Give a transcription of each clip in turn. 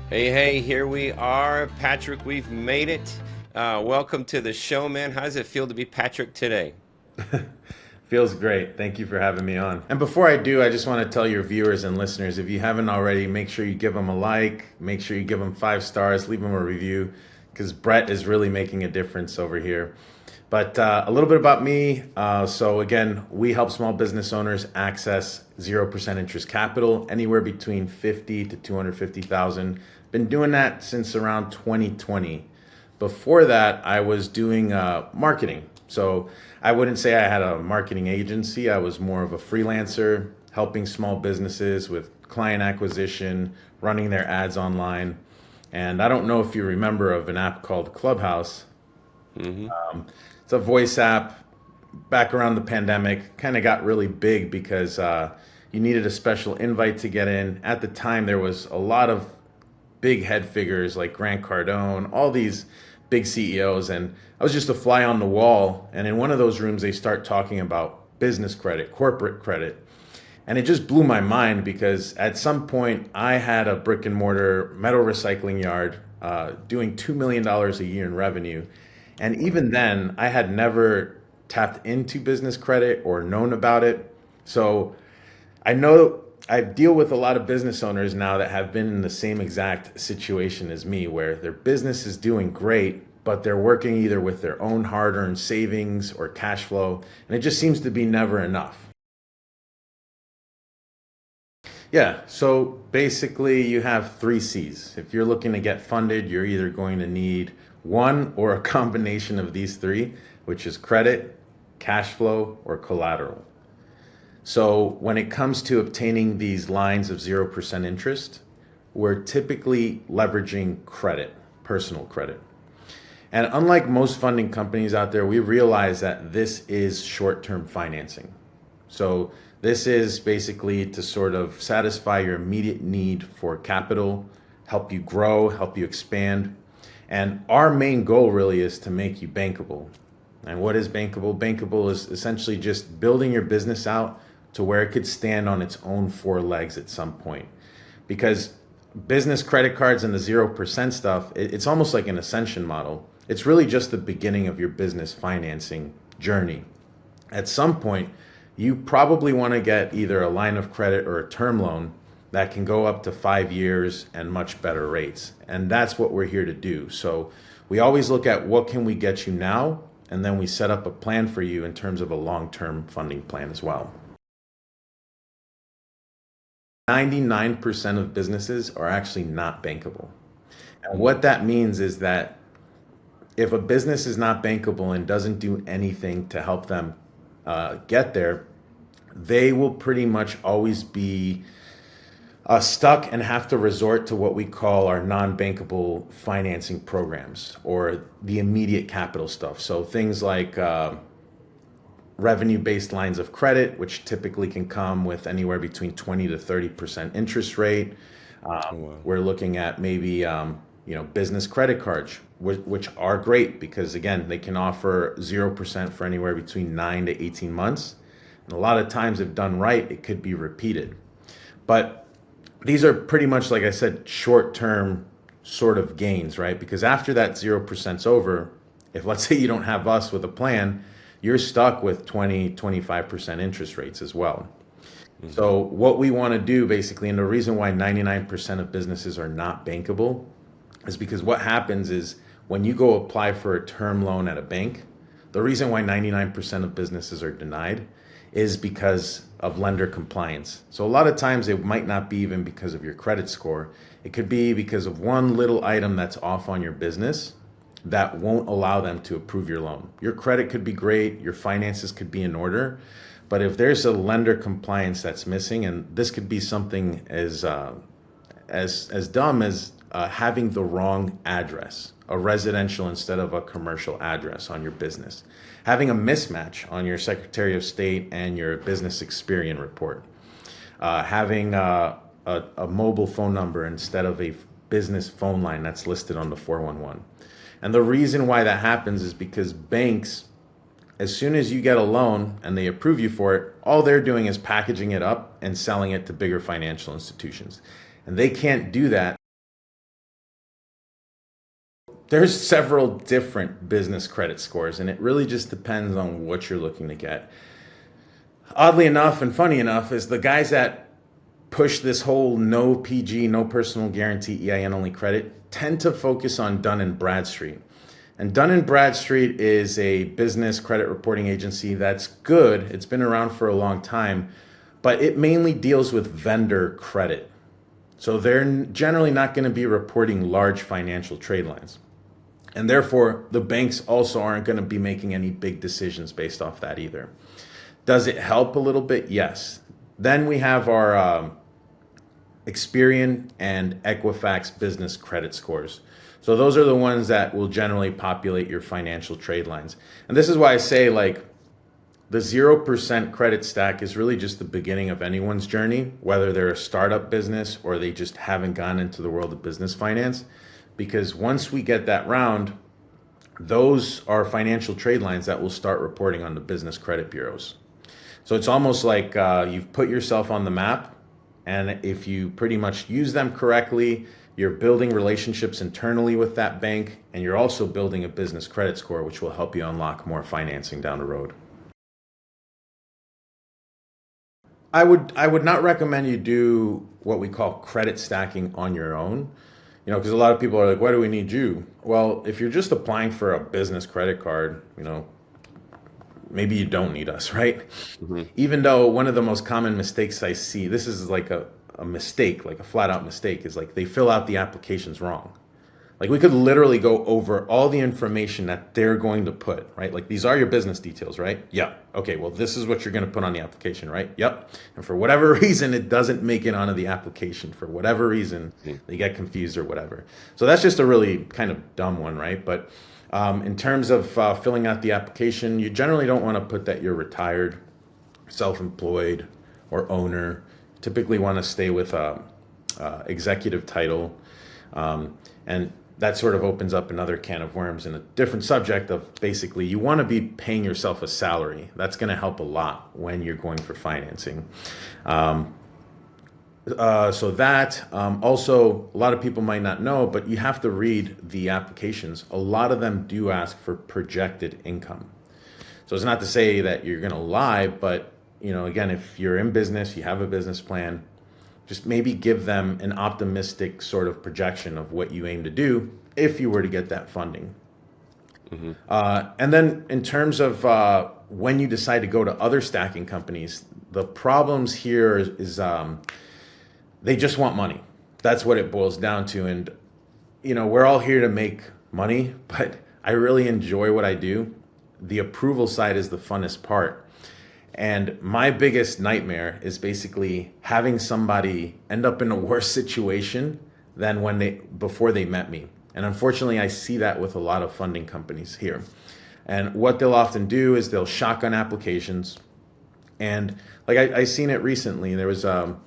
Hey, here we are. Patrick, we've made it. Welcome to the show, man. How does it feel to be Patrick today? Feels great. Thank you for having me on. And before I do, I just want to tell your viewers and listeners, if you haven't already, make sure you give them a like, make sure you give them 5 stars, leave them a review, because Brett is really making a difference over here. But a little bit about me. So again, we help small business owners access 0% interest capital, anywhere between 50 to 250,000. Been doing that since around 2020. Before that, I was doing marketing. So I wouldn't say I had a marketing agency. I was more of a freelancer, helping small businesses with client acquisition, running their ads online. And I don't know if you remember of an app called Clubhouse. Hmm. It's a voice app. Back around the pandemic, kind of got really big because you needed a special invite to get in. At the time, there was a lot of big head figures like Grant Cardone, all these big CEOs, and I was just a fly on the wall. And in one of those rooms, they start talking about business credit, corporate credit. And it just blew my mind because at some point I had a brick and mortar metal recycling yard doing $2 million a year in revenue. And even then, I had never tapped into business credit or known about it. So I know I deal with a lot of business owners now that have been in the same exact situation as me, where their business is doing great, but they're working either with their own hard earned savings or cash flow, and it just seems to be never enough. Yeah, so basically, you have 3 C's. If you're looking to get funded, you're either going to need one or a combination of these three, which is credit, cash flow, or collateral. So when it comes to obtaining these lines of 0% interest, we're typically leveraging credit, personal credit. And unlike most funding companies out there, we realize that this is short-term financing. So this is basically to sort of satisfy your immediate need for capital, help you grow, help you expand. And our main goal really is to make you bankable. And what is bankable? Bankable is essentially just building your business out to where it could stand on its own 4 legs at some point. Because business credit cards and the 0% stuff, it's almost like an ascension model. It's really just the beginning of your business financing journey. At some point, you probably want to get either a line of credit or a term loan that can go up to 5 years and much better rates. And that's what we're here to do. So we always look at what can we get you now, and then we set up a plan for you in terms of a long-term funding plan as well. 99% of businesses are actually not bankable. And what that means is that if a business is not bankable and doesn't do anything to help them get there, they will pretty much always be stuck and have to resort to what we call our non-bankable financing programs or the immediate capital stuff. So things like revenue-based lines of credit, which typically can come with anywhere between 20 to 30% interest rate. Oh, wow. We're looking at maybe business credit cards, which are great because again they can offer 0% for anywhere between 9 to 18 months, and a lot of times, if done right, it could be repeated. But these are pretty much, like I said, short-term sort of gains, right? Because after that 0%'s over, if let's say you don't have us with a plan, you're stuck with 20, 25% interest rates as well. Hmm. So what we want to do basically, and the reason why 99% of businesses are not bankable is because what happens is when you go apply for a term loan at a bank, the reason why 99% of businesses are denied is because of lender compliance. So a lot of times it might not be even because of your credit score. It could be because of one little item that's off on your business that won't allow them to approve your loan. Your credit could be great, your finances could be in order, but if there's a lender compliance that's missing, and this could be something as dumb as having the wrong address, a residential instead of a commercial address on your business, having a mismatch on your Secretary of State and your business Experian report, having a mobile phone number instead of a business phone line that's listed on the 411. And the reason why that happens is because banks, as soon as you get a loan and they approve you for it, all they're doing is packaging it up and selling it to bigger financial institutions. And they can't do that there's several different business credit scores, and it really just depends on what you're looking to get. Oddly enough and funny enough is the guys that push this whole no PG, no personal guarantee, EIN only credit tend to focus on Dun & Bradstreet. And Dun & Bradstreet is a business credit reporting agency that's good. It's been around for a long time, but it mainly deals with vendor credit. So they're generally not going to be reporting large financial trade lines. And therefore, the banks also aren't going to be making any big decisions based off that either. Does it help a little bit? Yes. Then we have our Experian and Equifax business credit scores. So those are the ones that will generally populate your financial trade lines. And this is why I say, like, the 0% credit stack is really just the beginning of anyone's journey, whether they're a startup business or they just haven't gone into the world of business finance. Because once we get that round, those are financial trade lines that will start reporting on the business credit bureaus. So it's almost like you've put yourself on the map, and if you pretty much use them correctly, you're building relationships internally with that bank, and you're also building a business credit score, which will help you unlock more financing down the road. I would not recommend you do what we call credit stacking on your own. You know, because a lot of people are like, why do we need you? Well, if you're just applying for a business credit card, you know, maybe you don't need us, right? Mm-hmm. Even though one of the most common mistakes I see, this is like a mistake, like a flat out mistake, is like they fill out the applications wrong. Like we could literally go over all the information that they're going to put, right? Like these are your business details, right? Yeah. Okay, well, this is what you're going to put on the application, right? Yep. And for whatever reason, it doesn't make it onto the application. For whatever reason, they get confused or whatever. So that's just a really kind of dumb one, right? But in terms of filling out the application, you generally don't want to put that you're retired, self-employed, or owner. Typically want to stay with executive title. And that sort of opens up another can of worms in a different subject of basically you want to be paying yourself a salary. That's going to help a lot when you're going for financing. So that also, a lot of people might not know, but you have to read the applications. A lot of them do ask for projected income. So it's not to say that you're going to lie, but you know, again, if you're in business, you have a business plan, just maybe give them an optimistic sort of projection of what you aim to do if you were to get that funding. Mm-hmm. And then in terms of when you decide to go to other stacking companies, the problems here is they just want money. That's what it boils down to. And, you know, we're all here to make money, but I really enjoy what I do. The approval side is the funnest part. And my biggest nightmare is basically having somebody end up in a worse situation than before they met me. And unfortunately, I see that with a lot of funding companies here. And what they'll often do is they'll shotgun applications. And like I seen it recently, there was a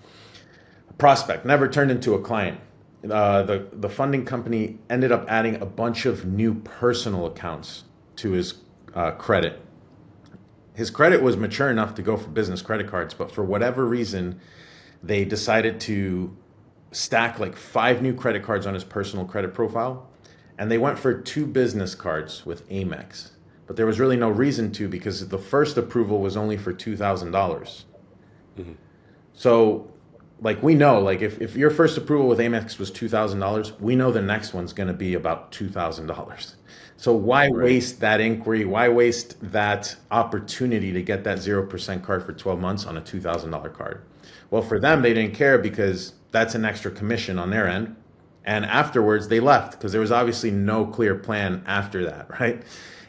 prospect, never turned into a client. The funding company ended up adding a bunch of new personal accounts to his credit. His credit was mature enough to go for business credit cards, but for whatever reason, they decided to stack like 5 new credit cards on his personal credit profile, and they went for 2 business cards with Amex. But there was really no reason to, because the first approval was only for $2,000. Mm-hmm. So, like, we know, like, if your first approval with Amex was $2,000, we know the next one's going to be about $2,000. So why waste that inquiry? Why waste that opportunity to get that 0% card for 12 months on a $2,000 card? Well, for them, they didn't care because that's an extra commission on their end. And afterwards, they left because there was obviously no clear plan after that, right?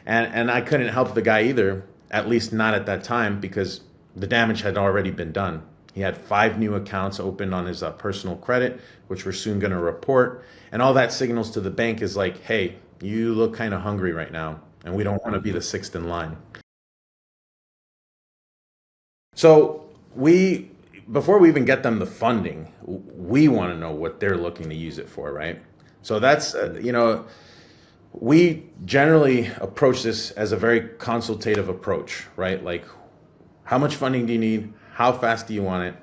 And I couldn't help the guy either, at least not at that time, because the damage had already been done. He had 5 new accounts opened on his personal credit, which we're soon going to report. And all that signals to the bank is like, hey, you look kind of hungry right now, and we don't want to be the 6th in line. So before we even get them the funding, we want to know what they're looking to use it for, right? So that's, we generally approach this as a very consultative approach, right? Like, how much funding do you need? How fast do you want it?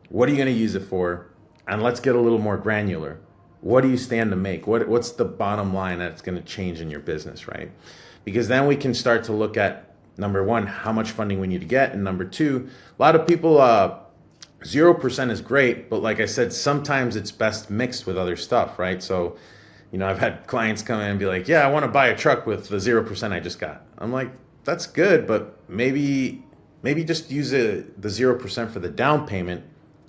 What are you going to use it for? And let's get a little more granular. what do you stand to make? What's the bottom line that's going to change in your business, right? Because then we can start to look at, number one, how much funding we need to get, and number two, a lot of people, 0% is great, but like I said, sometimes it's best mixed with other stuff, right? So, I've had clients come in and be like, yeah, I want to buy a truck with the 0% I just got. I'm like, that's good, but maybe just use the 0% for the down payment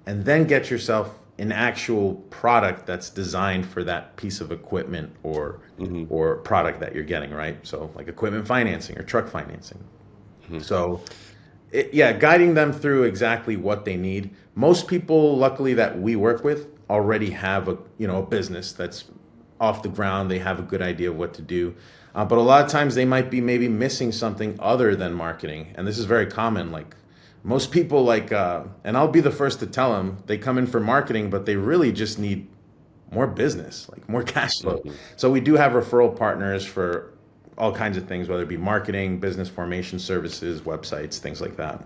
and then get yourself an actual product that's designed for that piece of equipment or product that you're getting, right? So like equipment financing or truck financing. So guiding them through exactly what they need. Most people, luckily, that we work with already have a business that's off the ground. They have a good idea of what to do. But a lot of times they might be maybe missing something other than marketing. And this is very common. Like most people and I'll be the first to tell them, they come in for marketing, but they really just need more business, like more cash flow. So we do have referral partners for all kinds of things, whether it be marketing, business formation services, websites, things like that.